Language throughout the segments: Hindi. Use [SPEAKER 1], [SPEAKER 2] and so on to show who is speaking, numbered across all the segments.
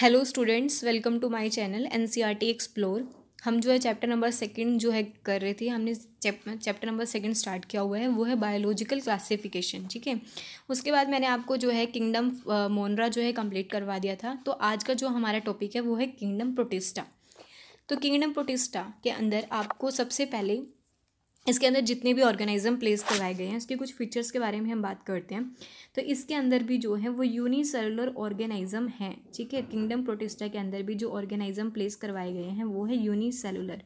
[SPEAKER 1] Hello students, welcome to my channel NCERT explore. हम जो है चैप्टर नंबर सेकंड जो है कर रहे थे। हमने चैप्टर नंबर सेकंड स्टार्ट किया हुआ है, वो है बायोलॉजिकल क्लासिफिकेशन। ठीक है, उसके बाद मैंने आपको जो है किंगडम मोनरा जो है कंप्लीट करवा दिया था। तो आज का जो हमारा टॉपिक है वो है किंगडम प्रोटिस्टा। तो किंगडम प्रोटिस्टा के अंदर आपको सबसे पहले इसके अंदर जितने भी ऑर्गेनिज्म प्लेस करवाए गए हैं उसके कुछ फीचर्स के बारे में हम बात करते हैं। तो इसके अंदर भी जो है वो यूनिसेलुलर ऑर्गेनिज्म हैं। ठीक है, किंगडम प्रोटिस्टा के अंदर भी जो ऑर्गेनिज्म प्लेस करवाए गए हैं वो है यूनिसेलुलर।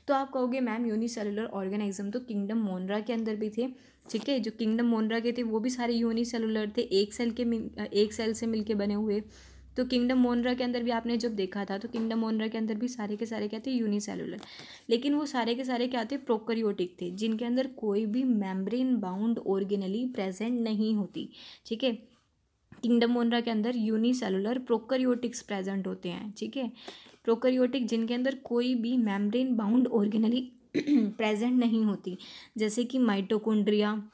[SPEAKER 1] तो आप कहोगे मैम यूनिसेलुलर ऑर्गेनिज्म तो किंगडम मोनरा के अंदर भी थे। ठीक है, जो किंगडम मोनरा के थे वो भी सारे यूनिसेलुलर थे, एक सेल से मिलके बने हुए। तो किंगडम मोनरा के अंदर भी आपने जब देखा था तो किंगडम मोनरा के अंदर भी सारे के सारे क्या थे, यूनिसेलुलर। लेकिन वो सारे के सारे क्या थे, प्रोकैरियोटिक थे, जिनके अंदर कोई भी मेम्ब्रेन बाउंड ऑर्गेनली प्रेजेंट नहीं होती। ठीक है, किंगडम मोनरा के अंदर यूनिसेलुलर प्रोकैरियोटिक्स प्रेजेंट होते हैं। ठीक है, प्रोकैरियोटिक जिनके अंदर कोई भी मेम्ब्रेन बाउंड ऑर्गेनली प्रेजेंट नहीं होती, जैसे कि माइटोकॉन्ड्रिया,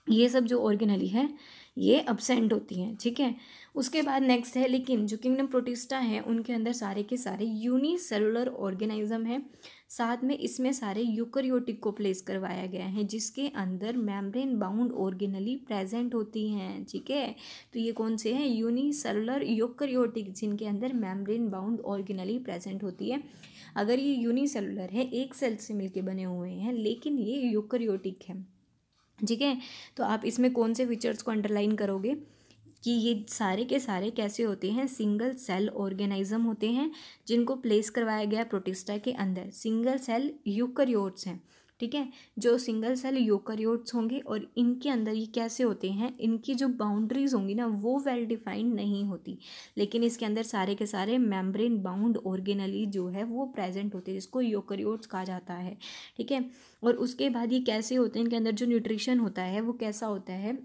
[SPEAKER 1] ये सब जो ऑर्गेनली है ये अब्सेंट होती हैं। ठीक है, उसके बाद नेक्स्ट है, लेकिन जो किंगडम प्रोटिस्टा है उनके अंदर सारे के सारे यूनिसेलुलर ऑर्गेनिज्म है। साथ में इसमें सारे यूकैरियोटिक को प्लेस करवाया गया है, जिसके अंदर मेम्ब्रेन बाउंड ऑर्गेनली प्रेजेंट होती हैं। ठीक है, तो ये कौन से हैं, यूनिसेलुलर यूकैरियोटिक, जिनके अंदर मेम्ब्रेन बाउंड ऑर्गेनली प्रेजेंट होती है। अगर ये यूनिसेलुलर है, एक सेल से मिलके बने हुए हैं, लेकिन ये यूकैरियोटिक है। ठीक है, तो आप इसमें कौन से फीचर्स को अंडरलाइन करोगे कि ये सारे के सारे कैसे होते हैं, सिंगल सेल ऑर्गेनिज्म होते हैं, जिनको प्लेस करवाया गया प्रोटिस्टा के अंदर। सिंगल सेल यूकैरियोट्स हैं। ठीक है, जो सिंगल सेल यूकैरियोट्स होंगे और इनके अंदर ये कैसे होते हैं, इनकी जो बाउंड्रीज होंगी ना वो वेल डिफाइंड नहीं होती, लेकिन इसके अंदर सारे के सारे मेम्ब्रेन बाउंड ऑर्गेनली जो है वो प्रेजेंट होते हैं, जिसको यूकैरियोट्स कहा जाता है। ठीक है, और उसके बाद ये कैसे होते हैं, इनके अंदर जो न्यूट्रिशन होता है वो कैसा होता है,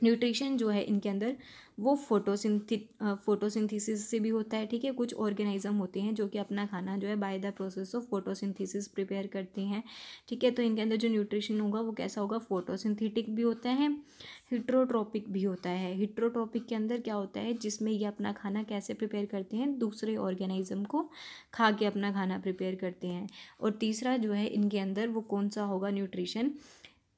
[SPEAKER 1] न्यूट्रिशन जो है इनके अंदर वो फोटोसिंथेसिस से भी होता है। ठीक है, कुछ ऑर्गेनिज्म होते हैं जो कि अपना खाना जो है by the process of photosynthesis prepare करते हैं। ठीक है, तो इनके अंदर जो न्यूट्रिशन होगा वो कैसा होगा, फोटोसिंथेटिक भी होता है, हिट्रोट्रोपिक भी होता है। हिट्रोट्रोपिक के अंदर क्या होता है, जिसमें ये अपना खाना कैसे प्रिपेयर करते हैं, दूसरे ऑर्गेनिज्म को खा के अपना खाना प्रिपेयर करते हैं। और तीसरा जो है इनके अंदर वो कौन सा होगा न्यूट्रिशन,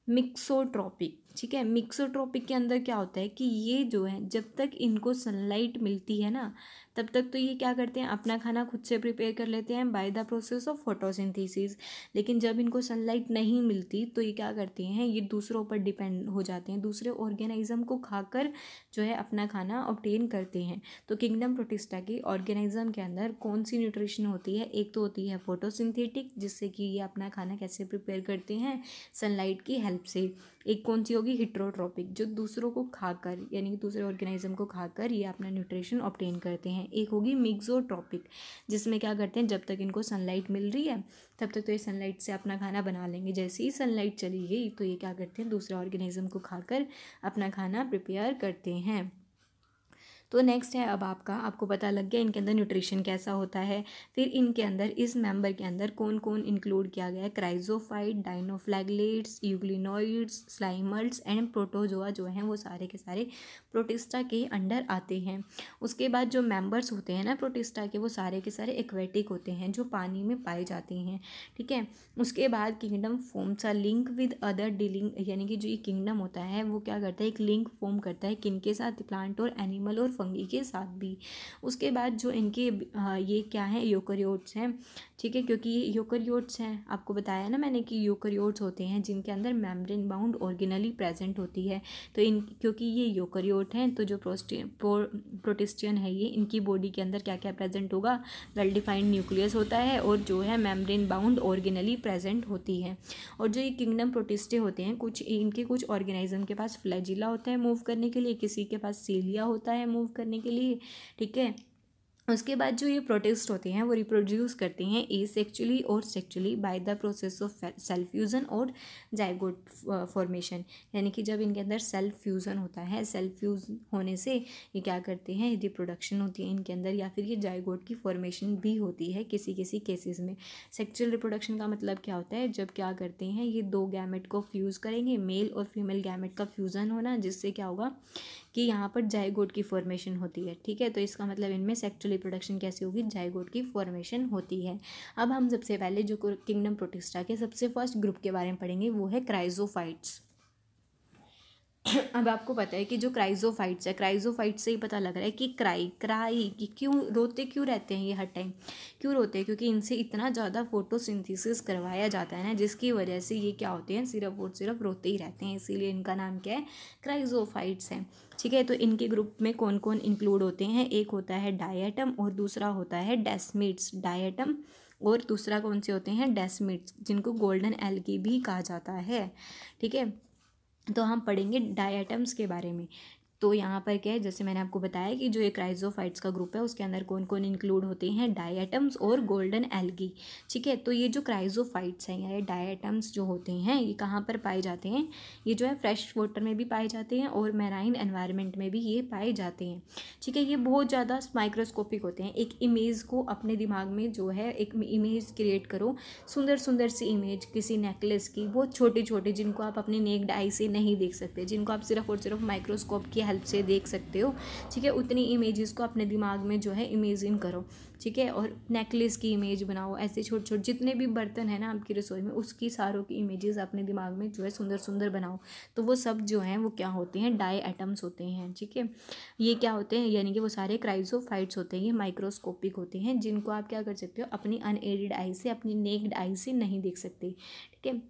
[SPEAKER 1] मिक्सोट्रॉपिक। ठीक है, मिक्सोट्रॉपिक के अंदर क्या होता है कि ये जो है जब तक इनको सनलाइट मिलती है ना तब तक तो ये क्या करते हैं, अपना खाना खुद से प्रिपेयर कर लेते हैं by the process of photosynthesis. लेकिन जब इनको सनलाइट नहीं मिलती तो ये क्या करते हैं, ये दूसरों पर डिपेंड हो जाते हैं, दूसरे ऑर्गेनिज्म को खाकर जो है अपना खाना ऑब्टेन करते हैं। तो किंगडम प्रोटिस्टा की ऑर्गेनिज्म के अंदर कौन सी न्यूट्रिशन होती है, एक तो होती है फोटोसिंथेटिक, जिससे कि ये अपना खाना कैसे प्रिपेयर करते हैं, सनलाइट की हेल्प से। एक कौन सी होगी, हिट्रोट्रोपिक, जो दूसरों को खाकर यानी कि दूसरे ऑर्गेनिज्म को खाकर ये अपना न्यूट्रिशन ऑब्टेन करते हैं। एक होगी मिक्सोट्रोपिक, जिसमें क्या करते हैं, जब तक इनको सनलाइट मिल रही है तब तक तो ये सनलाइट से अपना खाना बना लेंगे, जैसे ही सनलाइट चली गई तो ये क्या करते हैं, दूसरे ऑर्गेनिज्म को खाकर अपना खाना प्रिपेयर करते हैं। तो नेक्स्ट है, अब आपको पता लग गया इनके अंदर न्यूट्रिशन कैसा होता है। फिर इनके अंदर इस मेंबर के अंदर कौन कौन इंक्लूड किया गया है, क्राइजोफाइट, डाइनोफ्लैगलेट्स, यूग्लिनोइड्स, स्लाइमर्स एंड प्रोटोजोआ जो हैं वो सारे के सारे प्रोटिस्टा के अंडर आते हैं। उसके बाद जो मेंबर्स होते हैं ना प्रोटिस्टा के, वो सारे के सारे एक्वेटिक होते हैं, जो पानी में पाए जाते हैं। ठीक है, उसके बाद kingdom forms a link with other dealing, यानी कि जो ये किंगडम होता है वो क्या करता है, एक लिंक फॉर्म करता है, किनके साथ, प्लांट और एनिमल और फंगी के साथ भी। उसके बाद जो इनके ये क्या है, यूकैरियोट्स हैं। ठीक है, क्योंकि ये यूकैरियोट्स हैं, आपको बताया ना मैंने कि यूकैरियोट्स होते हैं जिनके अंदर मेम्ब्रेन बाउंड ऑर्गेनली प्रेजेंट होती है। तो इन क्योंकि ये यूकैरियोट हैं तो जो प्रोटिस्टियन है ये, इनकी बॉडी के अंदर क्या क्या प्रेजेंट होगा, वेल डिफाइंड न्यूक्लियस होता है और जो है मेम्ब्रेन बाउंड ऑर्गेनली प्रेजेंट होती है। और जो ये किंगडम प्रोटिस्टे होते हैं, कुछ ऑर्गेनिज्म के पास फ्लैजिला होता है मूव करने के लिए, किसी के पास सीलिया होता है मूव करने के लिए। ठीक है, उसके बाद जो ये प्रोटिस्ट होते हैं वो रिप्रोड्यूस करते हैं एसेक्चुअली और sexually by the process of self fusion और जाइगोट फॉर्मेशन। यानी कि जब इनके अंदर सेल्फ फ्यूज़न होता है, सेल्फ फ्यूज होने से ये क्या करते हैं, रिप्रोडक्शन होती है इनके अंदर, या फिर ये जाइगोट की फॉर्मेशन भी होती है किसी किसी केसेस में। सेक्चुअल रिप्रोडक्शन का मतलब क्या होता है, जब क्या करते हैं ये दो गैमेट को फ्यूज़ करेंगे, मेल और फीमेल गैमेट का फ्यूज़न होना, जिससे क्या होगा कि यहाँ पर जाइगोट की फॉर्मेशन होती है। ठीक है, तो इसका मतलब इनमें सेक्सुअल रिप्रोडक्शन कैसी होगी, जाइगोट की फॉर्मेशन होती है। अब हम सबसे पहले जो किंगडम प्रोटिस्टा के सबसे फर्स्ट ग्रुप के बारे में पढ़ेंगे वो है क्राइजोफाइट्स। अब आपको पता है कि जो क्राइजोफाइट्स है, क्राइजोफाइट्स से ही पता लग रहा है कि क्राई कि क्यों रोते क्यों रहते हैं ये हर टाइम, क्यों रोते हैं, क्योंकि इनसे इतना ज़्यादा फोटोसिंथेसिस करवाया जाता है ना, जिसकी वजह से ये क्या होते हैं, सिर्फ और सिर्फ रोते ही रहते हैं, इसीलिए इनका नाम क्या है, क्राइजोफाइट्स है। ठीक है, तो इनके ग्रुप में कौन कौन इंक्लूड होते हैं, एक होता है डायटम और दूसरा होता है डेस्मिड्स। डायटम और दूसरा कौन से होते हैं, डेस्मिड्स, जिनको गोल्डन एल्गी भी कहा जाता है। ठीक है, तो हम पढ़ेंगे डायटम्स के बारे में। तो यहाँ पर क्या है, जैसे मैंने आपको बताया कि जो एक क्राइजोफाइट्स का ग्रुप है उसके अंदर कौन कौन इंक्लूड होते हैं, डायटम्स और गोल्डन एल्गी। ठीक है, तो ये जो क्राइजोफाइट्स हैं या ये डायटम्स जो होते हैं ये कहाँ पर पाए जाते हैं, ये जो है फ्रेश वाटर में भी पाए जाते हैं और मैराइन एनवायरनमेंट में भी ये पाए जाते हैं। ठीक है, ये बहुत ज़्यादा माइक्रोस्कोपिक होते हैं। एक इमेज को अपने दिमाग में जो है एक इमेज क्रिएट करो, सुंदर सुंदर सी इमेज किसी नेकलेस की, बहुत छोटी छोटी, जिनको आप अपनी नेक्ड आई से नहीं देख सकते, जिनको आप सिर्फ और सिर्फ माइक्रोस्कोप की हेल्प से देख सकते हो। ठीक है, उतनी इमेजेस को अपने दिमाग में जो है इमेजिन करो। ठीक है, और नेकलेस की इमेज बनाओ, ऐसे छोटे छोटे जितने भी बर्तन है ना आपकी रसोई में, उसकी सारों की इमेजेस अपने दिमाग में जो है सुंदर सुंदर बनाओ। तो वो सब जो हैं वो क्या होते हैं, डाई एटम्स होते हैं। ठीक है, ये क्या होते हैं, यानी कि वो सारे क्राइजोफाइट्स होते हैं, ये माइक्रोस्कोपिक होते हैं, जिनको आप क्या कर सकते हो, अपनी अनएडेड आई से, अपनी नेक्ड आई से नहीं देख सकते। ठीक है,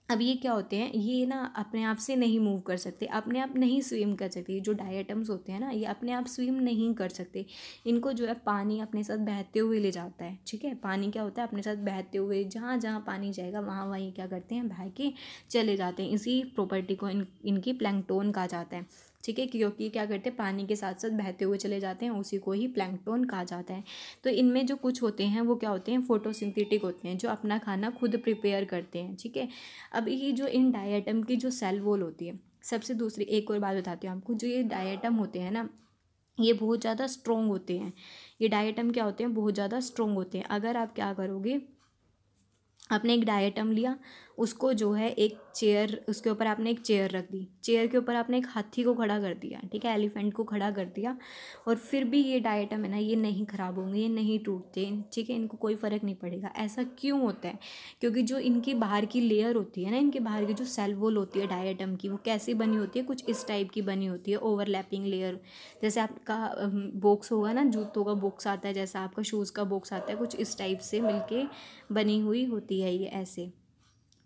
[SPEAKER 1] अब ये क्या होते हैं, ये ना अपने आप से नहीं मूव कर सकते, अपने आप नहीं स्विम कर सकते। जो डायटम्स होते हैं ना ये अपने आप स्विम नहीं कर सकते, इनको जो है पानी अपने साथ बहते हुए ले जाता है। ठीक है, पानी क्या होता है, अपने साथ बहते हुए, जहाँ जहाँ पानी जाएगा वहाँ वहाँ ये क्या करते हैं, बह के चले जाते हैं। इसी प्रॉपर्टी को इनकी प्लैंकटोन कहा जाता है। ठीक है, क्योंकि क्या करते हैं, पानी के साथ साथ बहते हुए चले जाते हैं, उसी को ही प्लैंकटोन कहा जाता है। तो इनमें जो कुछ होते हैं वो क्या होते हैं, फोटोसिंथेटिक होते हैं, जो अपना खाना खुद प्रिपेयर करते हैं। ठीक है, अब ये जो इन डायटम की जो सेल वॉल होती है, सबसे दूसरी एक और बात बताती हूँ आपको, जो ये डायटम होते हैं ना ये बहुत ज़्यादा स्ट्रॉन्ग होते हैं। ये डायटम क्या होते हैं, बहुत ज़्यादा स्ट्रॉन्ग होते हैं। अगर आप क्या करोगे, आपने एक डायटम लिया, उसको जो है एक चेयर, उसके ऊपर आपने एक चेयर रख दी, चेयर के ऊपर आपने एक हाथी को खड़ा कर दिया, ठीक है, एलिफेंट को खड़ा कर दिया, और फिर भी ये डायटम है ना ये नहीं ख़राब होंगे, ये नहीं टूटते। ठीक है, इनको कोई फ़र्क नहीं पड़ेगा। ऐसा क्यों होता है, क्योंकि जो इनकी बाहर की लेयर होती है ना, इनके बाहर की जो सेल वॉल होती है डायटम की, वो कैसी बनी होती है, कुछ इस टाइप की बनी होती है, ओवरलैपिंग लेयर। जैसे आपका बॉक्स होगा ना, जूतों का बॉक्स आता है, जैसा आपका शूज़ का बॉक्स आता है, कुछ इस टाइप से मिलके बनी हुई होती है ये ऐसे।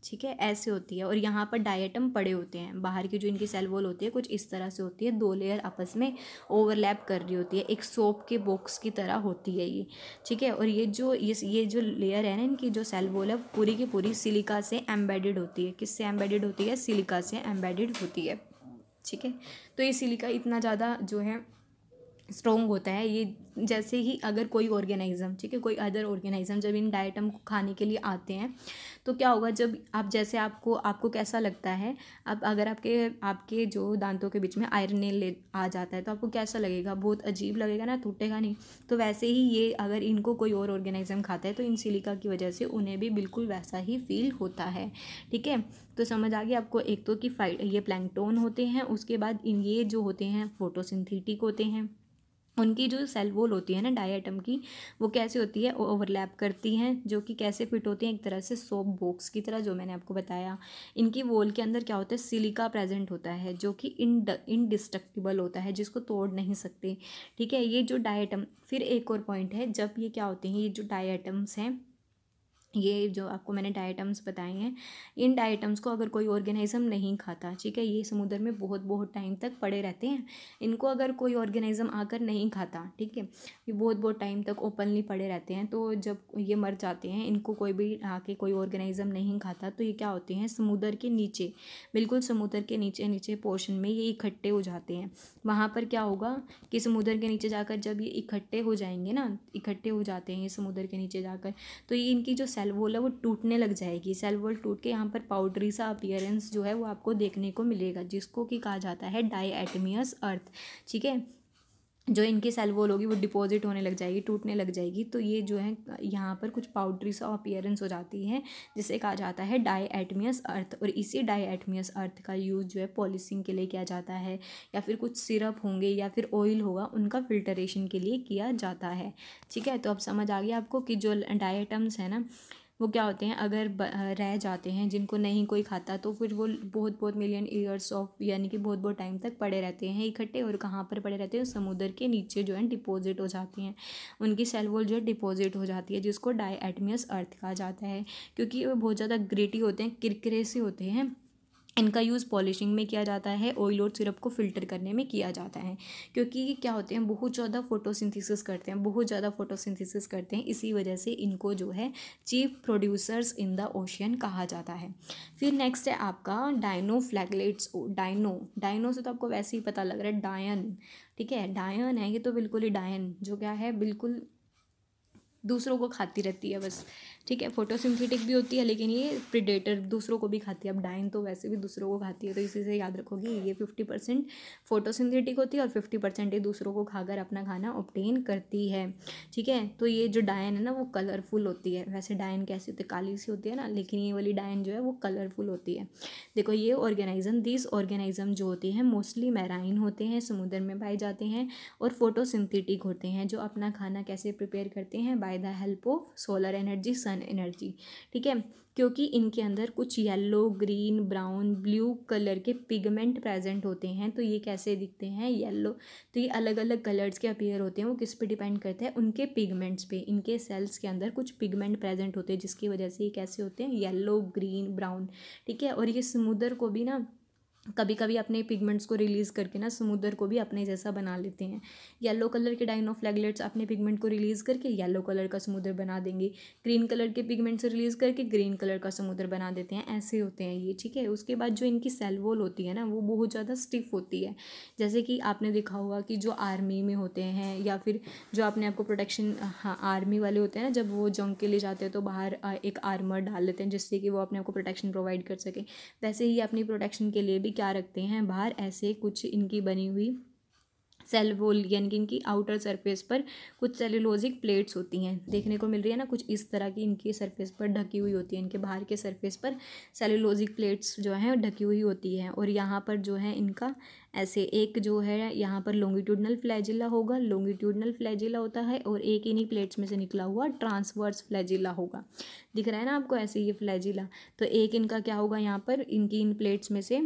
[SPEAKER 1] ठीक है, ऐसे होती है, और यहाँ पर डायटम पड़े होते हैं। बाहर की जो इनकी सेल वॉल होती है कुछ इस तरह से होती है, दो लेयर आपस में ओवरलैप कर रही होती है, एक सोप के बॉक्स की तरह होती है ये। ठीक है, और ये जो लेयर है ना, इनकी जो सेल वॉल है पूरी की पूरी सिलिका से एम्बेडेड होती है। किससे एम्बेडेड होती है, सिलिका से एम्बेडेड होती है। ठीक है, तो ये सिलिका इतना ज़्यादा जो है स्ट्रॉन्ग होता है ये, जैसे ही अगर कोई ऑर्गेनाइज़म, ठीक है, कोई अदर ऑर्गेनाइज़म जब इन डायटम को खाने के लिए आते हैं तो क्या होगा, जब आप जैसे आपको कैसा लगता है, अब अगर आपके जो दांतों के बीच में आयरन नेल आ जाता है तो आपको कैसा लगेगा, बहुत अजीब लगेगा ना, टूटेगा नहीं। तो वैसे ही ये अगर इनको कोई और ऑर्गेनाइज़म खाता है तो इन सिलिका की वजह से उन्हें भी बिल्कुल वैसा ही फील होता है। ठीक है, तो समझ आ गया आपको, एक तो कि ये प्लैंकटोन होते हैं, उसके बाद ये जो होते हैं फोटोसिंथेटिक होते हैं। उनकी जो सेल वॉल होती है ना डायटम की, वो कैसे होती है, ओवरलैप करती हैं, जो कि कैसे फिट होती हैं, एक तरह से सोप बॉक्स की तरह, जो मैंने आपको बताया। इनकी वॉल के अंदर क्या होता है, सिलिका प्रेजेंट होता है, जो कि इनडिस्ट्रक्टिबल होता है, जिसको तोड़ नहीं सकते। ठीक है, ये जो डायटम, फिर एक और पॉइंट है, जब ये क्या होते हैं, ये जो डायटम्स हैं, ये जो आपको मैंने डायटम्स बताए हैं, इन डायटम्स को अगर कोई ऑर्गेनाइज़म नहीं खाता, ठीक है, ये समुद्र में बहुत बहुत टाइम तक पड़े रहते हैं। इनको अगर कोई ऑर्गेनाइज़म आकर नहीं खाता, ठीक है, ये बहुत बहुत टाइम तक ओपनली पड़े रहते हैं, तो जब ये मर जाते हैं, इनको कोई भी आके कोई ऑर्गेनाइज़म नहीं खाता, तो ये क्या होते हैं, समुद्र के नीचे, बिल्कुल समुद्र के नीचे नीचे पोर्शन में ये इकट्ठे हो जाते हैं। वहाँ पर क्या होगा कि समुद्र के नीचे जाकर जब ये इकट्ठे हो जाएंगे ना, इकट्ठे हो जाते हैं ये समुद्र के नीचे जाकर, तो ये इनकी जो सेल वॉल है वो टूटने लग जाएगी। सेल वॉल टूट के यहाँ पर पाउडरी सा अपीयरेंस जो है वो आपको देखने को मिलेगा, जिसको कि कहा जाता है डायटमियस अर्थ। ठीक है, जो इनकी सेल वॉल होगी वो डिपॉजिट होने लग जाएगी, टूटने लग जाएगी। तो ये जो है यहाँ पर कुछ पाउडरी सा अपीयरेंस हो जाती है, जिसे कहा जाता है डाईएटमियस अर्थ। और इसी डाईएटमियस अर्थ का यूज़ जो है पॉलिशिंग के लिए किया जाता है, या फिर कुछ सिरप होंगे या फिर ऑयल होगा उनका फिल्टरेशन के लिए किया जाता है। ठीक है, तो अब समझ आ गया आपको कि जो डाईएटम्स है ना वो क्या होते हैं, अगर रह जाते हैं, जिनको नहीं कोई खाता, तो फिर वो बहुत बहुत मिलियन ईयर्स ऑफ यानी कि बहुत बहुत टाइम तक पड़े रहते हैं इकट्ठे। और कहाँ पर पड़े रहते हैं, समुद्र के नीचे जो है डिपॉजिट हो जाती हैं, उनकी सेल वॉल जो है डिपॉजिट हो जाती है, जिसको डाईएटमियस अर्थ कहा जाता है। क्योंकि वो बहुत ज़्यादा ग्रेटी होते हैं, किरकिरे से होते हैं। इनका यूज़ पॉलिशिंग में किया जाता है, ऑयल और सिरप को फिल्टर करने में किया जाता है। क्योंकि ये क्या होते हैं, बहुत ज़्यादा फोटोसिंथेसिस करते हैं, बहुत ज़्यादा फोटोसिंथेसिस करते हैं, इसी वजह से इनको जो है chief producers in the ocean कहा जाता है। फिर नेक्स्ट है आपका डायनोफ्लैगलेट्स। डायनो से तो आपको वैसे ही पता लग रहा है, डायन। ठीक है, डायन है ये तो बिल्कुल ही, डायन जो क्या है बिल्कुल दूसरों को खाती रहती है बस। ठीक है, फोटोसिंथेटिक भी होती है लेकिन ये प्रीडेटर, दूसरों को भी खाती है। अब डाइन तो वैसे भी दूसरों को खाती है, तो इसी से याद रखोगे ये 50% फोटोसिंथेटिक होती है और 50% ये दूसरों को खाकर अपना खाना ऑब्टेन करती है। ठीक है, तो ये जो डायन है ना वो कलरफुल होती है। वैसे डायन कैसी होती है, काली सी होती है ना, लेकिन ये वाली डायन जो है वो कलरफुल होती है। देखो ये ऑर्गेनाइज्म, दिस ऑर्गेनाइज्म जो होती है मोस्टली मैराइन होते हैं, समुद्र में पाए जाते हैं, और फोटोसिंथेटिक होते हैं, जो अपना खाना कैसे प्रिपेयर करते हैं, by the help of solar energy, sun energy. ठीक है, क्योंकि इनके अंदर कुछ yellow, green, brown, blue colour के पिगमेंट प्रेजेंट होते हैं। तो ये कैसे दिखते हैं, येलो, तो ये अलग अलग कलर्स के अपीयर होते हैं। वो किस पे डिपेंड करते हैं, उनके पिगमेंट्स पे। इनके सेल्स के अंदर कुछ पिगमेंट प्रेजेंट होते हैं, जिसकी वजह से ये कैसे होते हैं, येलो, ग्रीन, ब्राउन। ठीक है, और ये समुद्र को भी ना कभी कभी अपने पिगमेंट्स को रिलीज़ करके ना समुद्र को भी अपने जैसा बना लेते हैं। येलो कलर के डायनोफ्लैगलेट्स अपने पिगमेंट को रिलीज़ करके येलो कलर का समुद्र बना देंगे, ग्रीन कलर के पिगमेंट से रिलीज़ करके ग्रीन कलर का समुद्र बना देते हैं, ऐसे होते हैं ये। ठीक है, उसके बाद जो इनकी सेल वॉल होती है ना वो बहुत ज़्यादा स्टिफ होती है। जैसे कि आपने देखा होगा कि जो आर्मी में होते हैं, या फिर जो अपने आप को प्रोटेक्शन, हाँ आर्मी वाले होते हैं ना, जब वो जंग के लिए जाते हैं तो बाहर एक आर्मर डाल लेते हैं, जिससे कि वो अपने आप को प्रोटेक्शन प्रोवाइड कर सके। वैसे ही अपनी प्रोटेक्शन के लिए भी क्या रखते हैं, बाहर ऐसे कुछ इनकी बनी हुई सेल वॉल, यानी कि इनकी आउटर सरफेस पर कुछ सेलुलोजिक प्लेट्स होती हैं, देखने को मिल रही है ना, कुछ इस तरह की इनकी सरफेस पर ढकी हुई होती है। इनके बाहर के सरफेस पर सेलुलोजिक प्लेट्स जो हैं ढकी हुई होती है। और यहाँ पर जो है इनका ऐसे एक जो है यहाँ पर लॉन्गिट्यूडनल फ्लैजिला होगा, लॉन्गिट्यूडनल फ्लैजिला होता है, और एक इन्हीं प्लेट्स में से निकला हुआ ट्रांसवर्स फ्लैजिला होगा। दिख रहा है ना आपको ऐसे ये फ्लैजिला। तो एक इनका क्या होगा, यहाँ पर इनकी इन प्लेट्स में से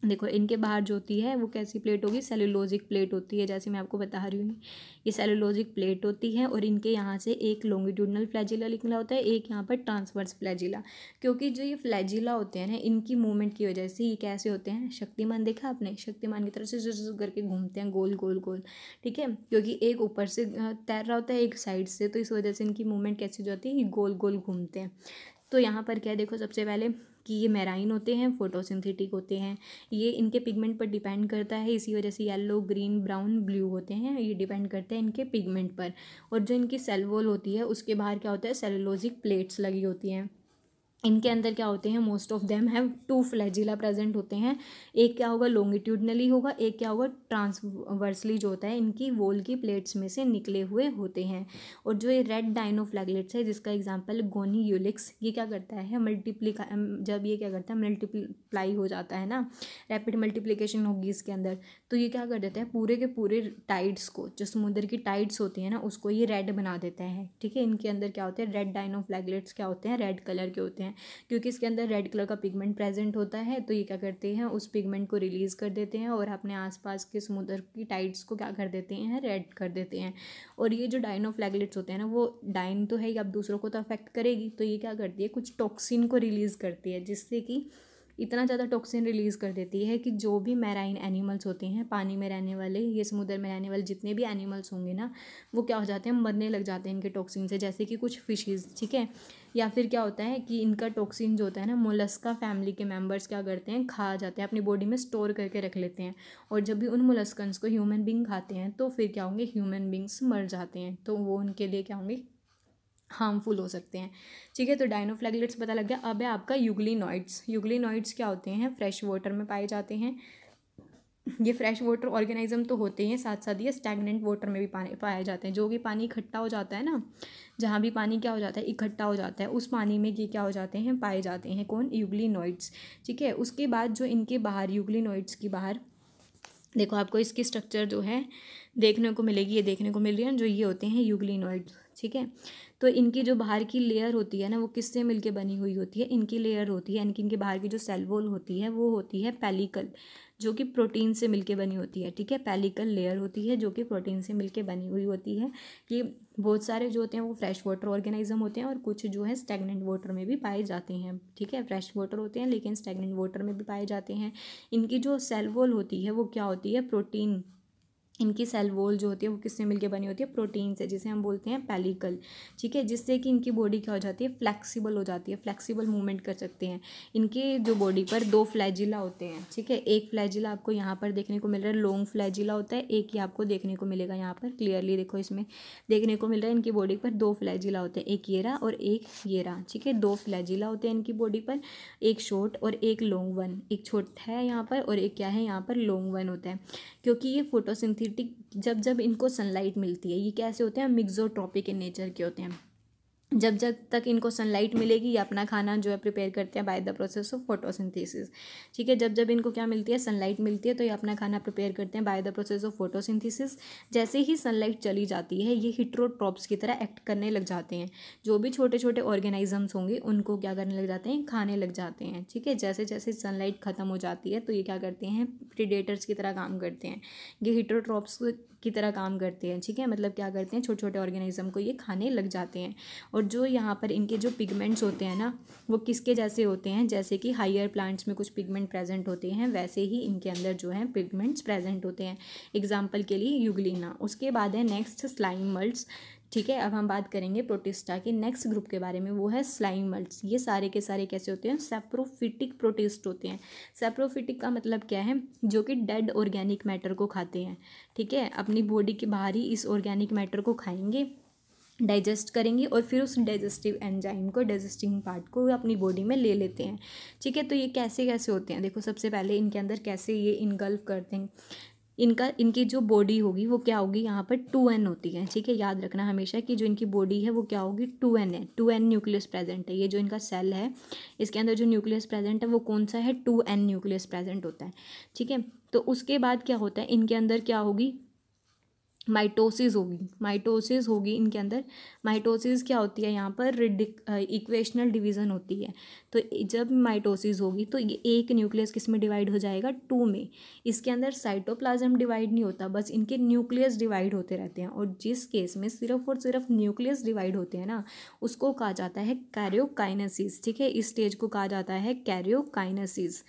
[SPEAKER 1] देखो इनके बाहर जो होती है वो कैसी प्लेट होगी, सेलुलोजिक प्लेट होती है, जैसे मैं आपको बता रही हूँ ये सेलुलोजिक प्लेट होती है। और इनके यहाँ से एक लॉन्गिट्यूडनल फ्लैजिला निकला होता है, एक यहाँ पर ट्रांसवर्स फ्लैजिला। क्योंकि जो ये फ्लैजिला होते हैं ना, इनकी मूवमेंट की वजह से ये कैसे होते हैं, शक्तिमान देखा आपने, शक्तिमान की तरह से जुज़ करके घूमते हैं गोल गोल गोल। ठीक है, क्योंकि एक ऊपर से तैर रहा होता है एक साइड से, तो इस वजह से इनकी मूवमेंट कैसी हो जाती है, ये गोल गोल घूमते हैं। तो यहाँ पर क्या है, देखो सबसे पहले कि ये मैराइन होते हैं, फोटोसिंथेटिक होते हैं, ये इनके पिगमेंट पर डिपेंड करता है, इसी वजह से येलो, ग्रीन, ब्राउन, ब्लू होते हैं, ये डिपेंड करते हैं इनके पिगमेंट पर। और जो इनकी सेल वॉल होती है उसके बाहर क्या होता है, सेलुलोजिक प्लेट्स लगी होती हैं। इनके अंदर क्या होते हैं, most of them have 2 flagella present होते हैं। एक क्या होगा, लॉन्गिट्यूडनली होगा, एक क्या होगा, ट्रांसवर्सली जो होता है इनकी वॉल की प्लेट्स में से निकले हुए होते हैं। और जो ये रेड डायनोफ्लैगलेट्स है, जिसका एग्जांपल गोनी यूलिक्स, ये क्या करता है, जब ये क्या करता है, मल्टीप्लाई हो जाता है ना, रैपिड मल्टीप्लिकेशन होगी इसके अंदर, तो ये क्या कर देता है, पूरे के पूरे टाइड्स को, जो समुद्र की टाइड्स होती है ना, उसको ये रेड बना देता है। ठीक है, इनके अंदर क्या होते हैं, रेड डायनोफ्लैगलेट्स क्या होते हैं, रेड कलर के होते हैं। क्योंकि इसके अंदर रेड कलर का पिगमेंट प्रेजेंट होता है, तो ये क्या करते हैं, उस पिगमेंट को रिलीज़ कर देते हैं और अपने आसपास के समुद्र की टाइड्स को क्या कर देते हैं, रेड कर देते हैं। और ये जो डायनोफ्लैगलेट्स होते हैं ना, वो डाइन तो है ही, अब दूसरों को तो अफेक्ट करेगी, तो ये क्या करती है, कुछ टॉक्सिन को रिलीज़ करती है, जिससे कि इतना ज़्यादा टॉक्सिन रिलीज़ कर देती है कि जो भी मैराइन एनिमल्स होते हैं, पानी में रहने वाले, ये समुद्र में रहने वाले जितने भी एनिमल्स होंगे ना, वो क्या हो जाते हैं, मरने लग जाते हैं इनके टॉक्सिन से। जैसे कि कुछ फिशेज़, ठीक है, या फिर क्या होता है कि इनका टॉक्सिन जो होता है ना, मोलस्का फैमिली के मेंबर्स क्या करते हैं, खा जाते हैं, अपनी बॉडी में स्टोर करके रख लेते हैं। और जब भी उन मोलस्कन्स को ह्यूमन बींग खाते हैं तो फिर क्या होंगे, ह्यूमन बींग्स मर जाते हैं, तो वो उनके लिए क्या होंगे, हार्मफुल हो सकते हैं। ठीक है, तो डायनोफ्लैगलेट्स पता लग गया। अब है आपका यूग्लिनॉइड्स। यूग्लिनॉइड्स क्या होते हैं, फ्रेश वाटर में पाए जाते हैं। ये फ्रेश वाटर ऑर्गेनिज्म तो होते हैं, साथ साथ ये स्टैगनेंट वाटर में भी पानी पाए जाते हैं। जो कि पानी इकट्ठा हो जाता है ना, जहाँ भी पानी क्या हो जाता है, इकट्ठा हो जाता है, उस पानी में ये क्या हो जाते हैं, पाए जाते हैं। कौन? यूग्लिनोइड्स। ठीक है, उसके बाद जो इनके बाहर यूग्लिनोइड्स की बाहर देखो आपको इसकी स्ट्रक्चर जो है देखने को मिलेगी, ये देखने को मिल रही है जो ये होते हैं यूग्लिनोइड्स। ठीक है, तो इनकी जो बाहर की लेयर होती है ना, वो किससे मिलके बनी हुई होती है? इनकी लेयर होती है, इनकी बाहर की जो सेल वॉल होती है वो होती है पेलिकल, जो कि प्रोटीन से मिलके बनी होती है। ठीक है, पेलिकल लेयर होती है जो कि प्रोटीन से मिलके बनी हुई होती है। ये बहुत सारे जो होते हैं वो फ्रेश वाटर ऑर्गेनिज्म होते हैं, और कुछ जो है स्टैगनेंट वाटर में भी पाए जाते हैं। ठीक है, फ्रेश वाटर होते हैं लेकिन स्टैगनेंट वाटर में भी पाए जाते हैं। इनकी जो सेल वॉल होती है वो क्या होती है? प्रोटीन। इनकी सेल वॉल जो होती है वो किससे मिलके बनी होती है? प्रोटीन से, जिसे हम बोलते हैं पेलिकल। ठीक है, जिससे कि इनकी बॉडी क्या हो जाती है? फ्लेक्सिबल हो जाती है, फ्लेक्सिबल मूवमेंट कर सकते हैं। इनके जो बॉडी पर 2 फ्लैजिला होते हैं। ठीक है, एक फ्लैजिला आपको यहाँ पर देखने को मिल रहा है, लॉन्ग फ्लैजिला होता है, एक ही आपको देखने को मिलेगा यहाँ पर क्लियरली देखो, इसमें देखने को मिल रहा है इनकी बॉडी पर 2 फ्लैजिला होते हैं, एक ये रहा और एक ये रहा। ठीक है, 2 फ्लैजिला होते हैं इनकी बॉडी पर, एक शॉर्ट और एक लॉन्ग वन। एक छोटा है यहाँ पर और एक क्या है यहाँ पर? लॉन्ग वन होता है। क्योंकि ये फोटोसिंथेटिक, जब जब इनको सनलाइट मिलती है, ये कैसे होते हैं? मिक्सोट्रॉपिक इन नेचर के होते हैं। जब जब तक इनको सनलाइट मिलेगी ये अपना खाना जो है प्रिपेयर करते हैं by the process of photosynthesis. ठीक है, जब जब इनको क्या मिलती है? सनलाइट मिलती है, तो ये अपना खाना प्रिपेयर करते हैं by the process of photosynthesis. जैसे ही सनलाइट चली जाती है ये हिट्रोट्रॉप्स की तरह एक्ट करने लग जाते हैं। जो भी छोटे छोटे ऑर्गेनिजम्स होंगे उनको क्या करने लग जाते हैं? खाने लग जाते हैं। ठीक है, जैसे जैसे सनलाइट खत्म हो जाती है तो ये क्या करते हैं? प्रीडेटर्स की तरह काम करते हैं, ये हिट्रोट्रॉप्स की तरह काम करते हैं। ठीक है, मतलब क्या करते हैं? छोटे छोटे ऑर्गेनिज्म को ये खाने लग जाते हैं। और जो यहाँ पर इनके जो पिगमेंट्स होते हैं ना, वो किसके जैसे होते हैं? जैसे कि हायर प्लांट्स में कुछ पिगमेंट प्रेजेंट होते हैं, वैसे ही इनके अंदर जो है पिगमेंट्स प्रेजेंट होते हैं। एग्जाम्पल के लिए यूग्लिना। उसके बाद है नेक्स्ट स्लाइम मल्ट्स। ठीक है, अब हम बात करेंगे प्रोटिस्टा के नेक्स्ट ग्रुप के बारे में, वो है स्लाइम मल्ट्स। ये सारे के सारे कैसे होते हैं? सैप्रोफिटिक प्रोटिस्ट होते हैं। सैप्रोफिटिक का मतलब क्या है? जो कि डेड ऑर्गेनिक मैटर को खाते हैं। ठीक है, अपनी बॉडी के बाहर ही इस ऑर्गेनिक मैटर को खाएंगे, डाइजेस्ट करेंगे और फिर उस डाइजेस्टिव एंजाइम को, डाइजेस्टिंग पार्ट को अपनी बॉडी में ले लेते हैं। ठीक है, तो ये कैसे कैसे होते हैं? देखो सबसे पहले इनके अंदर कैसे ये इनगल्फ करते हैं। इनकी जो बॉडी होगी वो क्या होगी? यहाँ पर 2n होती है। ठीक है, याद रखना हमेशा कि जो इनकी बॉडी है वो क्या होगी? 2n है, 2n न्यूक्लियस प्रेजेंट है। ये जो इनका सेल है इसके अंदर जो न्यूक्लियस प्रेजेंट है वो कौन सा है? 2n न्यूक्लियस प्रेजेंट होता है। ठीक है, तो उसके बाद क्या होता है? इनके अंदर क्या होगी? माइटोसिस होगी। माइटोसिस होगी इनके अंदर। माइटोसिस क्या होती है? यहाँ पर इक्वेशनल डिवीज़न होती है। तो जब माइटोसिस होगी तो ये एक न्यूक्लियस किस में डिवाइड हो जाएगा? 2 में। इसके अंदर साइटोप्लाज्म डिवाइड नहीं होता, बस इनके न्यूक्लियस डिवाइड होते रहते हैं। और जिस केस में सिर्फ और सिर्फ न्यूक्लियस डिवाइड होते हैं ना, उसको कहा जाता है कैरियोकाइनेसिस। ठीक है, इस स्टेज को कहा जाता है कैरियोकाइनेसिस।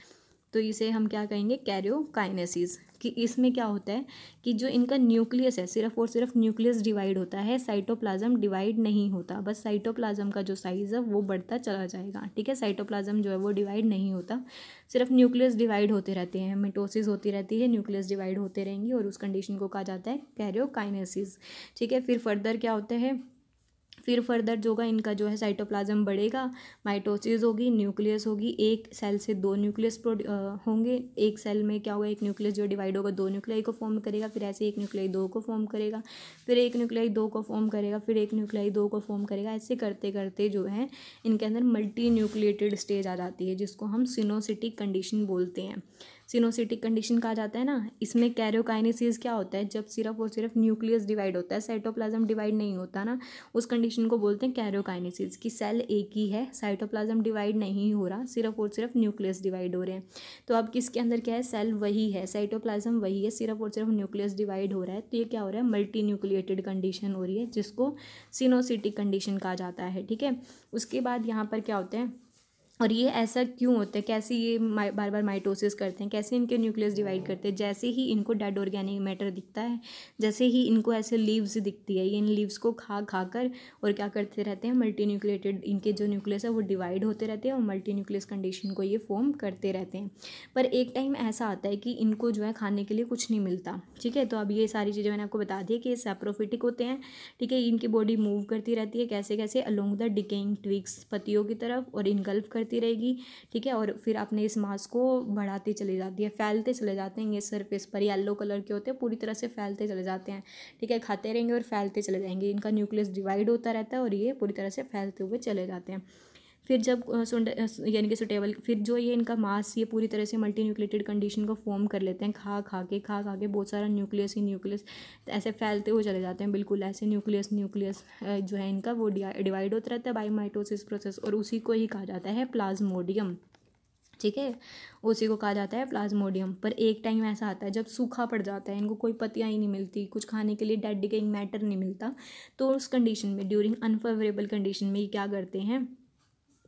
[SPEAKER 1] तो इसे हम क्या कहेंगे? कैरियोकाइनेसिस। कि इसमें क्या होता है कि जो इनका न्यूक्लियस है सिर्फ और सिर्फ न्यूक्लियस डिवाइड होता है, साइटोप्लाज्म डिवाइड नहीं होता। बस साइटोप्लाज्म का जो साइज़ है वो बढ़ता चला जाएगा। ठीक है, साइटोप्लाज्म जो है वो डिवाइड नहीं होता, सिर्फ न्यूक्लियस डिवाइड होते रहते हैं। मिटोसिस होती रहती है, न्यूक्लियस डिवाइड होते रहेंगी, और उस कंडीशन को कहा जाता है कैरियोकाइनेसिस। ठीक है, फिर फर्दर क्या होता है? फिर फर्दर जो होगा इनका जो है साइटोप्लाज्म बढ़ेगा, माइटोसिस होगी, न्यूक्लियस होगी, एक सेल से 2 न्यूक्लियस होंगे। एक सेल में क्या होगा? एक न्यूक्लियस जो डिवाइड होगा 2 न्यूक्लियाई को फॉर्म करेगा, फिर ऐसे एक न्यूक्लियाई 2 को फॉर्म करेगा, फिर एक न्यूक्लियाई 2 को फॉर्म करेगा, फिर एक न्यूक्लियाई 2 को फॉर्म करेगा। ऐसे करते करते जो है इनके अंदर मल्टी न्यूक्लिएटेड स्टेज आ जाती है, जिसको हम सिनोसिटिक कंडीशन बोलते हैं। सिनोसिटिक कंडीशन कहा जाता है ना। इसमें कैरियोकाइनेसिस क्या होता है? जब सिर्फ और सिर्फ न्यूक्लियस डिवाइड होता है, साइटोप्लाज्म डिवाइड नहीं होता ना, उस कंडीशन को बोलते हैं कैरियोकाइनेसिस। कि सेल एक ही है, साइटोप्लाज्म डिवाइड नहीं हो रहा, सिर्फ और सिर्फ न्यूक्लियस डिवाइड हो रहे हैं। तो अब किसके अंदर क्या है? सेल वही है, साइटोप्लाज्म वही है, सिर्फ और सिर्फ न्यूक्लियस डिवाइड हो रहा है। तो ये क्या हो रहा है? मल्टी न्यूक्लिएटेड कंडीशन हो रही है, जिसको सिनोसिटिक कंडीशन कहा जाता है। ठीक है, उसके बाद यहाँ पर क्या होता है? और ये ऐसा क्यों होता है? कैसे ये बार बार माइटोसिस करते हैं? कैसे इनके न्यूक्लियस डिवाइड करते हैं? जैसे ही इनको डेड ऑर्गेनिक मैटर दिखता है, जैसे ही इनको ऐसे लीव्स दिखती है, ये इन लीव्स को खा खा कर और क्या करते रहते हैं? मल्टी न्यूक्लिएटेड, इनके जो न्यूक्लियस है वो डिवाइड होते रहते हैं और मल्टी न्यूक्लियस कंडीशन को ये फॉर्म करते रहते हैं। पर एक टाइम ऐसा आता है कि इनको जो है खाने के लिए कुछ नहीं मिलता। ठीक है, तो अब ये सारी चीज़ें मैंने आपको बता दी कि ये सैप्रोफिटिक होते हैं। ठीक है, इनकी बॉडी मूव करती रहती है कैसे कैसे? अलोंग द डिकेइंग ट्विग्स, पत्तियों की तरफ, और इनगल्फ करती करती रहेगी, ठीक है, और फिर अपने इस मास को बढ़ाती चली जाती है, फैलते चले जाते हैं ये सरफेस पर, येलो कलर के होते हैं, पूरी तरह से फैलते चले जाते हैं, ठीक है, खाते रहेंगे और फैलते चले जाएंगे, इनका न्यूक्लियस डिवाइड होता रहता है और ये पूरी तरह से फैलते हुए चले जाते हैं। फिर जब यानी कि सुटेबल, फिर जो ये इनका मास ये पूरी तरह से मल्टी न्यूक्लिएटेड कंडीशन को फॉर्म कर लेते हैं, खा खा के बहुत सारा न्यूक्लियस ही न्यूक्लियस ऐसे फैलते हुए चले जाते हैं, बिल्कुल ऐसे न्यूक्लियस जो है इनका वो डिवाइड होता रहता है बाय माइटोसिस प्रोसेस, और उसी को ही कहा जाता है प्लाज्मोडियम, ठीक है, उसी को कहा जाता है प्लाज्मोडियम। पर एक टाइम ऐसा आता है जब सूखा पड़ जाता है, इनको कोई पत्तियाँ ही नहीं मिलती, कुछ खाने के लिए डेड डिकेइंग मैटर नहीं मिलता, तो उस कंडीशन में ड्यूरिंग अनफेवरेबल कंडीशन में ये क्या करते हैं,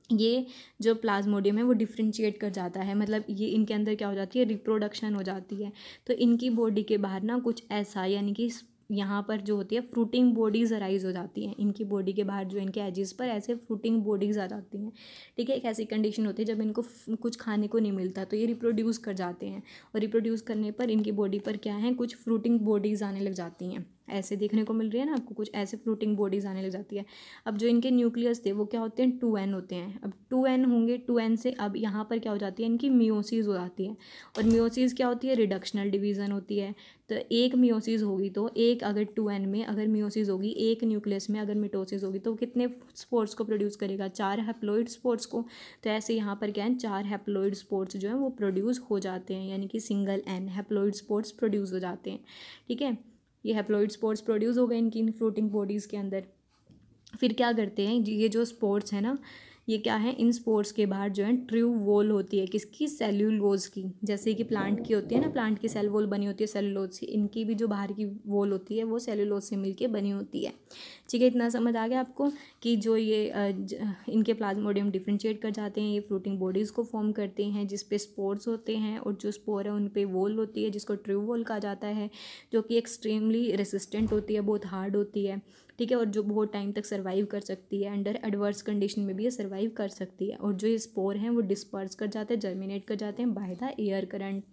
[SPEAKER 1] ये जो प्लाज्मोडियम है वो डिफ्रेंशिएट कर जाता है, मतलब ये इनके अंदर क्या हो जाती है, रिप्रोडक्शन हो जाती है, तो इनकी बॉडी के बाहर ना कुछ ऐसा, यानी कि यहाँ पर जो होती है फ्रूटिंग बॉडीज़ अराइज हो जाती हैं, इनकी बॉडी के बाहर जो इनके एजेस पर ऐसे फ्रूटिंग बॉडीज़ आ जाती हैं, ठीक है। एक ऐसी कंडीशन होती है जब इनको कुछ खाने को नहीं मिलता तो ये रिप्रोड्यूस कर जाते हैं, और रिप्रोड्यूस करने पर इनकी बॉडी पर क्या है, कुछ फ्रूटिंग बॉडीज़ आने लग जाती हैं, ऐसे देखने को मिल रही है ना आपको, कुछ ऐसे फ्रूटिंग बॉडीज़ आने लग जाती है। अब जो इनके न्यूक्लियस थे वो क्या होते हैं, 2n होते हैं, अब 2n होंगे, 2n से अब यहाँ पर क्या हो जाती है, इनकी मियोसिस हो जाती है, और मियोसिस क्या होती है, रिडक्शनल डिवीज़न होती है, तो एक मियोसिस होगी तो एक, अगर 2n में अगर मियोसिस होगी, एक न्यूक्लियस में अगर मिटोसिस होगी तो कितने स्पोर्स को प्रोड्यूस करेगा, 4 हैप्लॉइड स्पोर्स को, तो ऐसे यहाँ पर क्या है, 4 हैप्लॉइड स्पोर्स जो है वो प्रोड्यूस हो जाते हैं, यानी कि single n haploid spores produce हो जाते हैं, ठीक है। ये हैप्लॉइड स्पोर्स प्रोड्यूस हो गए इनकी इन फ्रूटिंग बॉडीज़ के अंदर। फिर क्या करते हैं, ये जो स्पोर्स है ना, ये क्या है, इन स्पोर्स के बाहर जो है ट्रू वॉल होती है, किसकी, सेल्यूलोज की, जैसे कि प्लांट की होती है ना, प्लांट की सेल वॉल बनी होती है सेल्यूलोज से, इनकी भी जो बाहर की वॉल होती है वो सेल्यूलोज से मिलके बनी होती है, ठीक है। इतना समझ आ गया आपको कि जो ये इनके प्लाज्मोडियम डिफ्रेंशिएट कर जाते हैं, ये फ्रूटिंग बॉडीज़ को फॉर्म करते हैं जिस पे स्पोर्स होते हैं, और जो स्पोर है उन पे वॉल होती है जिसको ट्रू वॉल कहा जाता है, जो कि एक्सट्रीमली रेसिस्टेंट होती है, बहुत हार्ड होती है, ठीक है, और जो बहुत टाइम तक सर्वाइव कर सकती है, अंडर एडवर्स कंडीशन में भी ये सर्वाइव कर सकती है, और जो ये स्पोर हैं वो डिस्पर्स कर जाते हैं, जर्मिनेट कर जाते हैं बाय द एयर करंट।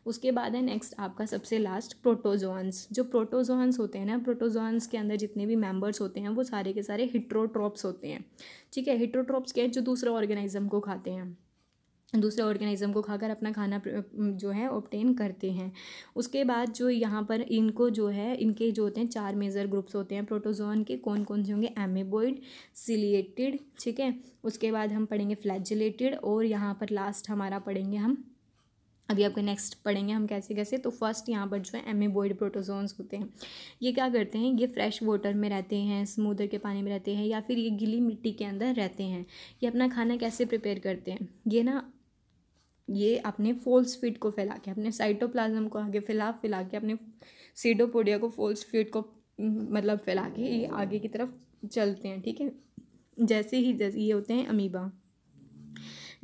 [SPEAKER 1] उसके बाद है नेक्स्ट आपका सबसे लास्ट प्रोटोजोआंस। जो प्रोटोजोआंस होते हैं ना, प्रोटोजोआंस के अंदर जितने भी मेंबर्स होते हैं वो सारे के सारे हिट्रोट्रोप्स होते हैं, ठीक है। हिट्रोट्रोप्स क्या है, जो दूसरे ऑर्गेनिज्म को खाते हैं, दूसरे ऑर्गेनिज्म को खाकर अपना खाना जो है ऑब्टेन करते हैं। उसके बाद जो यहाँ पर इनको जो है, इनके जो होते हैं 4 मेजर ग्रुप्स होते हैं प्रोटोजोआन के, कौन कौन से होंगे, एमीबॉइड, सिलिएटेड, ठीक है, उसके बाद हम पढ़ेंगे फ्लैजेलेटेड, और यहाँ पर लास्ट हमारा पढ़ेंगे हम, अभी आपके नेक्स्ट पढ़ेंगे हम कैसे कैसे। तो फर्स्ट यहाँ पर जो है एमीबॉइड प्रोटोजोन्स होते हैं, ये क्या करते हैं, ये फ्रेश वाटर में रहते हैं, समुद्र के पानी में रहते हैं, या फिर ये गीली मिट्टी के अंदर रहते हैं। ये अपना खाना कैसे प्रिपेयर करते हैं, ये अपने फोल्स फीड को फैला के, अपने साइटोप्लाज्म को आगे फैला के, अपने सीडोपोडिया को फोल्स फीड को मतलब फैला के ये आगे की तरफ चलते हैं, ठीक है। जैसे ये होते हैं अमीबा,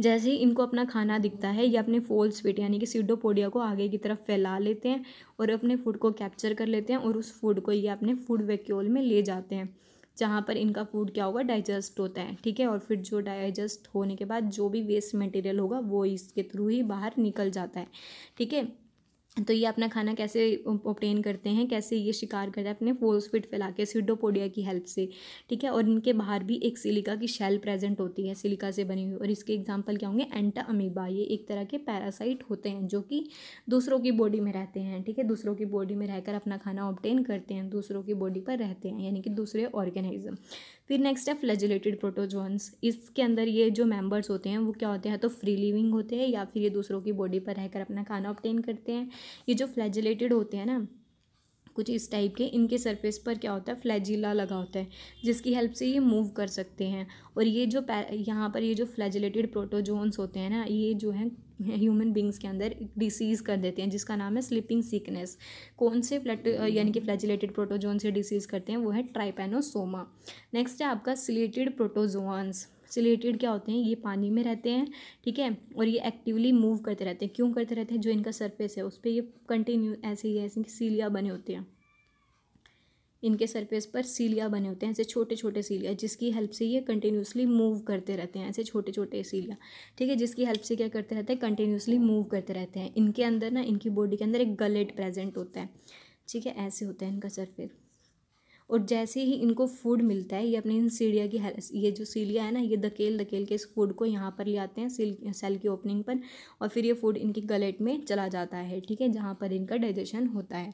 [SPEAKER 1] जैसे ही इनको अपना खाना दिखता है ये अपने फोल्स फीड यानी कि सीडोपोडिया को आगे की तरफ फैला लेते हैं और अपने फूड को कैप्चर कर लेते हैं, और उस फूड को ये अपने फूड वैक्यूल में ले जाते हैं, जहाँ पर इनका फूड क्या होगा, डाइजेस्ट होता है, ठीक है। और फिर जो डाइजेस्ट होने के बाद जो भी वेस्ट मटेरियल होगा वो इसके थ्रू ही बाहर निकल जाता है, ठीक है। तो ये अपना खाना कैसे ऑब्टेन करते हैं, कैसे ये शिकार करते हैं, अपने फोल्स फीड फैला के सीडोपोडिया की हेल्प से, ठीक है। और इनके बाहर भी एक सिलिका की शेल प्रेजेंट होती है, सिलिका से बनी हुई, और इसके एग्जांपल क्या होंगे, एंटा अमीबा। ये एक तरह के पैरासाइट होते हैं जो कि दूसरों की बॉडी में रहते हैं, ठीक है, दूसरों की बॉडी में रहकर अपना खाना ऑब्टेन करते हैं, दूसरों की बॉडी पर रहते हैं, यानी कि दूसरे ऑर्गेनिज्म। फिर नेक्स्ट है फ्लैजेलेटेड प्रोटोजोन्स। इसके अंदर ये जो मेंबर्स होते हैं वो क्या होते हैं, तो फ्री लिविंग होते हैं या फिर ये दूसरों की बॉडी पर रहकर अपना खाना ऑब्टेन करते हैं। ये जो फ्लैजेलेटेड होते हैं ना, कुछ इस टाइप के, इनके सरफेस पर क्या होता है, फ्लैजिला लगा होता है जिसकी हेल्प से ये मूव कर सकते हैं। और ये जो यहाँ पर ये जो फ्लैजिलेटेड प्रोटोजोन्स होते हैं ना, ये जो है ह्यूमन बींग्स के अंदर डिसीज़ कर देते हैं जिसका नाम है स्लीपिंग सिकनेस। कौन से यानी कि फ्लैजिलेटेड प्रोटोजोन से डिसीज़ करते हैं, वो है ट्राइपैनोसोमा। नेक्स्ट है आपका सिलेटेड प्रोटोजोआंस। सिलेटेड क्या होते हैं, ये पानी में रहते हैं, ठीक है, और ये एक्टिवली मूव करते रहते हैं। क्यों करते रहते हैं, जो इनका सरफेस है उस पर ये कंटिन्यू ऐसे सीलिया बने होते हैं, इनके सरफेस पर सीलिया बने होते हैं, ऐसे छोटे छोटे सीलिया, जिसकी हेल्प से ये कंटिन्यूसली मूव करते रहते हैं, ऐसे छोटे छोटे सीलिया, ठीक है, जिसकी हेल्प से क्या करते रहते हैं, कंटिन्यूसली मूव करते रहते हैं। इनके अंदर ना, इनकी बॉडी के अंदर एक गलेट प्रेजेंट होता है, ठीक है, ऐसे होता है इनका सरफेस। और जैसे ही इनको फूड मिलता है ये अपनी इन सीलिया की ये जो सीलिया है ना, ये धकेल धकेल के इस फूड को यहाँ पर ले आते हैं सेल की ओपनिंग पर, और फिर ये फूड इनकी गलेट में चला जाता है, ठीक है, जहाँ पर इनका डाइजेशन होता है।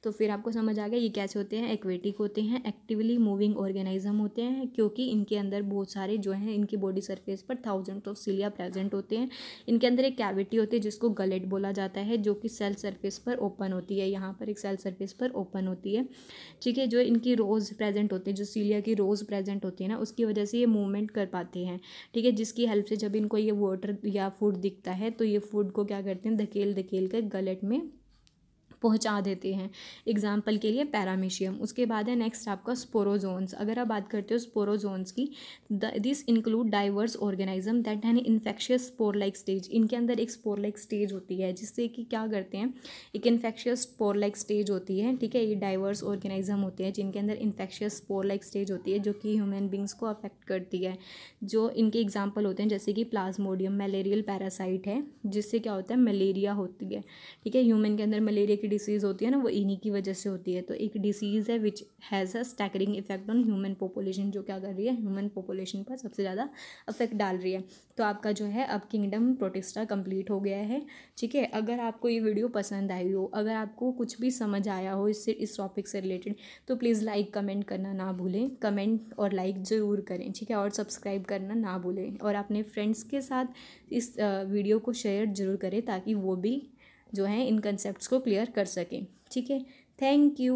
[SPEAKER 1] तो फिर आपको समझ आ गया ये कैसे होते हैं, एक्वेटिक होते हैं, एक्टिवली मूविंग ऑर्गेनिज्म होते हैं, क्योंकि इनके अंदर बहुत सारे जो हैं इनकी बॉडी सरफेस पर थाउजेंड ऑफ सीलिया प्रेजेंट होते हैं। इनके अंदर एक कैविटी होती है जिसको गलेट बोला जाता है, जो कि सेल सरफेस पर ओपन होती है, यहाँ पर एक सेल सरफेस पर ओपन होती है, ठीक है। जो इनकी रोज़ प्रेजेंट होती है, जो सीलिया की रोज़ प्रेजेंट होती है ना, उसकी वजह से ये मूवमेंट कर पाते हैं, ठीक है, जिसकी हेल्प से जब इनको ये वाटर या फूड दिखता है तो ये फूड को क्या करते हैं, धकेल धकेल कर गलेट में पहुंचा देते हैं। एग्जाम्पल के लिए पैरामीशियम। उसके बाद है नेक्स्ट आपका स्पोरोजोन्स। अगर आप बात करते हो स्पोरोजोन्स की, this include diverse organism that have infectious spore like stage. इनके अंदर एक स्पोर लाइक स्टेज होती है, जिससे कि क्या करते हैं, एक इन्फेक्शियस स्पोर लाइक स्टेज होती है, ठीक है। ये डाइवर्स ऑर्गेनिज्म होते हैं जिनके अंदर इन्फेक्शियस स्पोर लाइक स्टेज होती है, जो कि ह्यूमन बींग्स को अफेक्ट करती है। जो इनके एग्जाम्पल होते हैं जैसे कि प्लाज्मोडियम मलेरियल पैरासाइट है, जिससे क्या होता है, मलेरिया होती है, ठीक है। ह्यूमन के अंदर मलेरिया की डिसीज़ होती है ना, वो इन्हीं की वजह से होती है। तो एक डिसीज़ है which has a staggering effect on human population, जो क्या कर रही है, ह्यूमन पॉपुलेशन पर सबसे ज़्यादा इफेक्ट डाल रही है। तो आपका जो है अब किंगडम प्रोटिस्टा कंप्लीट हो गया है, ठीक है। अगर आपको ये वीडियो पसंद आई हो, अगर आपको कुछ भी समझ आया हो इससे, इस टॉपिक से रिलेटेड, तो प्लीज़ लाइक कमेंट करना ना भूलें, कमेंट और लाइक ज़रूर करें, ठीक है, और सब्सक्राइब करना ना भूलें, और अपने फ्रेंड्स के साथ इस वीडियो को शेयर ज़रूर करें ताकि वो भी जो है इन कंसेप्ट्स को क्लियर कर सकें, ठीक है। Thank you.